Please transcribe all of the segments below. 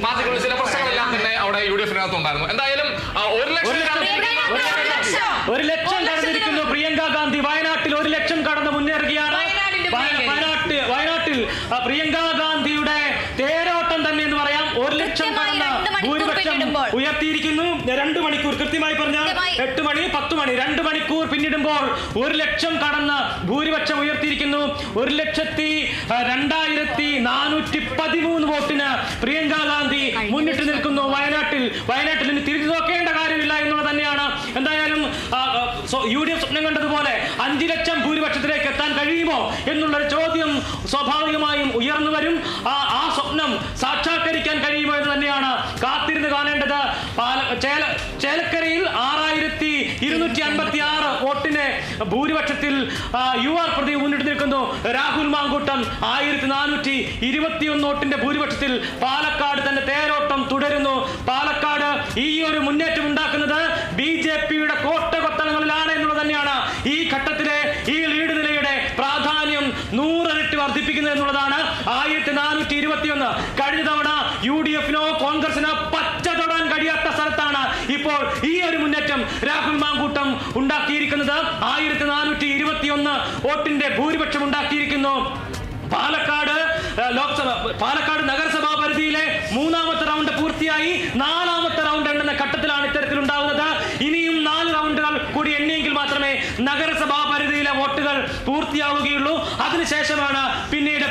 പാർട്ടിക്കുള്ള ചില പ്രശ്നങ്ങളെല്ലാം തന്നെ അവിടെ UDF-നകത്ത് ഉണ്ടായിരുന്നു. എന്തായാലും 1 ലക്ഷം കടന്നിരിക്കുന്നു. പ്രിയങ്ക ഗാന്ധി വയനാട്ടിൽ 1 ലക്ഷം കടന്ന് മുന്നേറുകയാണ്. വയനാട്ടിൽ പ്രിയങ്ക ഗാന്ധിയുടെ തേരോട്ടം തന്നെ എന്ന് പറയാം. 1 ലക്ഷം കടന്ന ഭൂരിപക്ഷം ഉയർത്തിയിരിക്കുന്നു. 2 മണിക്കൂർ, കൃത്യമായി പറഞ്ഞാൽ 8 മണി 10 മണി 2 മണിക്കൂർ പിന്നിടുമ്പോൾ 1 ലക്ഷം കടന്ന ഭൂരിപക്ഷം ഉയർത്തിയിരിക്കുന്നു. 1,02,413 വോട്ടിന് പ്രിയങ്ക ഗാന്ധി മുന്നിട്ട് നിൽക്കുന്നു. വയനാട്ടിൽ ഇനി തിരിച്ചു നോക്കേണ്ട കാര്യമില്ല എന്നുള്ളത് തന്നെയാണ്. എന്തായാലും UDF സ്വപ്നം കണ്ടതുപോലെ 5 ലക്ഷം ഭൂരിപക്ഷത്തിലേക്ക് എത്താൻ കഴിയുമോ എന്നുള്ളൊരു ചോദ്യം സ്വാഭാവികമായും ഉയർന്നു വരും. ആ സ്വപ്നം സാക്ഷാത്കരിക്കാൻ കഴിയുമോ എന്ന് തന്നെയാണ് കാത്തിരുന്ന് കാണേണ്ടത്. ചേലക്കരയിൽ 6,256 വോട്ടിന് ഭൂരിപക്ഷത്തിൽ UR പ്രദീപ് മുന്നിട്ട് നിൽക്കുന്നു. രാഹുൽ മാങ്കൂട്ടം 1,421 വോട്ടിന്റെ ഭൂരിപക്ഷത്തിൽ പാലക്കാട് തന്നെ തേരോട്ടം തുടരുന്നു. പാലക്കാട് ഈ ഒരു മുന്നേറ്റം ഉണ്ടാക്കുന്നത് BJP-യുടെ കോട്ടകൊത്തളങ്ങളിലാണ് എന്നുള്ളത് തന്നെയാണ് ഈ ഘട്ടത്തിലെ ഈ ലീഡ് നിലയുടെ പ്രാധാന്യം 100 ഇരട്ടി വർദ്ധിപ്പിക്കുന്നത് എന്നുള്ളതാണ്. 1,421 കഴിഞ്ഞ തവണ UDF-നോ കോൺഗ്രസിനോ പച്ച തൊടാൻ കഴിയാത്ത സ്ഥലത്താണ് ഇപ്പോൾ ഈ ഒരു മുന്നേറ്റം രാഹുൽ മാങ്കൂട്ടം ഉണ്ടാക്കിയിരിക്കുന്നത്. 1,421 വോട്ടിന്റെ ഭൂരിപക്ഷം ഉണ്ടാക്കിയിരിക്കുന്നു. പാലക്കാട് നഗരസഭാ പരിധിയിലെ 3ാമത്തെ റൗണ്ട് പൂർത്തിയായി. 4ാമത്തെ റൗണ്ട് എണ്ണുന്ന ഘട്ടത്തിലാണ് ഇത്തരത്തിലുണ്ടാകുന്നത്. ഇനിയും 4 റൗണ്ടുകൾ കൂടി എണ്ണിയെങ്കിൽ മാത്രമേ നഗരസഭാ പരിധിയിലെ വോട്ടുകൾ പൂർത്തിയാവുകയുള്ളൂ. അതിനുശേഷമാണ് പിന്നീട്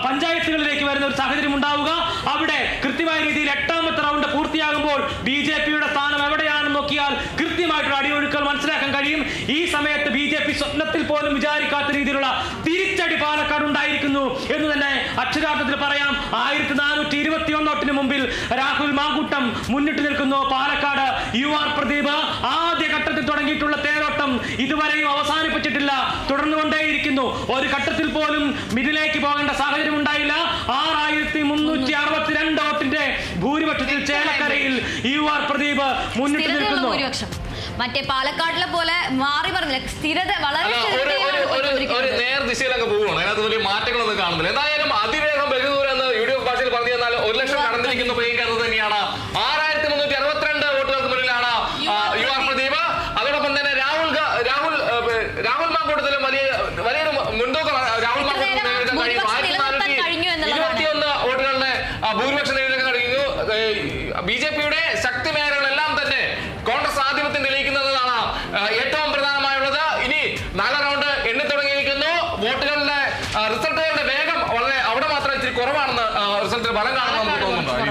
പഞ്ചായത്തുകളിലേക്ക് വരുന്ന ഒരു സാഹചര്യം ഉണ്ടാവുക. അവിടെ കൃത്യമായ രീതിയിൽ 8ാമത്തെ റൗണ്ട് പൂർത്തിയാകുമ്പോൾ BJP-യുടെ സ്ഥാനം എവിടെയാണെന്ന് നോക്കിയാൽ കൃത്യമായിട്ടുള്ള അടിയൊഴുക്കൾ മനസ്സിലാക്കാൻ കഴിയും. ഈ സമയത്ത് BJP സ്വപ്നത്തിൽ പോലും വിചാരിക്കാത്ത രീതിയിലുള്ള തിരിച്ചടി പാലക്കാട് ഉണ്ടായിരിക്കുന്നു എന്ന് തന്നെ അക്ഷരാർത്ഥത്തിൽ പറയാം. 1,421 വോട്ടിന് മുമ്പിൽ രാഹുൽ മാങ്കൂട്ടം മുന്നിട്ട് നിൽക്കുന്നു. പാലക്കാട് UR പ്രദീപ് ആദ്യ ഘട്ടത്തിൽ തുടങ്ങിയിട്ടുള്ള തേരോട്ടം ഇതുവരെയും അവസാനിപ്പിച്ചിട്ടില്ല, തുടർന്നുകൊണ്ടേയിരിക്കുന്നു. ഒരു ഘട്ടത്തിൽ പോലും മിഡിലേക്ക് പോകേണ്ട സാഹചര്യം ഉണ്ടായില്ല. 6,362 വോട്ടിന്റെ ഭൂരിപക്ഷത്തിൽ ചേലക്കരയിൽ UR പ്രദീപ് മുന്നിട്ട് നിൽക്കുന്നു. മറ്റേ പാലക്കാടിലെ പോലെ മാറി പറഞ്ഞില്ല, സ്ഥിരത വളരെ നേർദിശയിലൊക്കെ പോവുകയാണ്. അതിനകത്ത് വലിയ മാറ്റങ്ങളൊന്നും കാണുന്നില്ല. എന്തായാലും അതിവേഗം ബഹുദൂരം എന്ന് UDF ഭാഷയിൽ പറഞ്ഞു തന്നാൽ 1 ലക്ഷം കടന്നിരിക്കുന്ന പ്രിയങ്ക തന്നെയാണ്. 6,362 വോട്ടുകൾക്ക് മുന്നിലാണ് UR പ്രദീപ്. അതോടൊപ്പം തന്നെ രാഹുൽ മാങ്കൂട്ടത്തിലും വലിയൊരു മുൻതൂക്കം രാഹുൽ മാങ്കൂട്ടത്തിൽ നേരിടാൻ കഴിയും. 1,421 വോട്ടുകളുടെ ഭൂരിപക്ഷം നേരിടാൻ കഴിയുന്നു. BJP-യുടെ ശക്തി മേഖലകളെല്ലാം തന്നെ കോൺഗ്രസ് ആധിപത്യം തെളിയിക്കുന്നതാണ് ഏറ്റവും പ്രധാനമായുള്ളത്. ഇനി 4 റൗണ്ട് എണ്ണി തുടങ്ങിയിരിക്കുന്നു. വോട്ടുകളുടെ റിസൾട്ടുകളുടെ വേഗം വളരെ അവിടെ മാത്രം ഇച്ചിരി കുറവാണെന്ന് റിസൾട്ടിൽ ഫലം കാണുമെന്ന് തോന്നുന്നുണ്ടോ?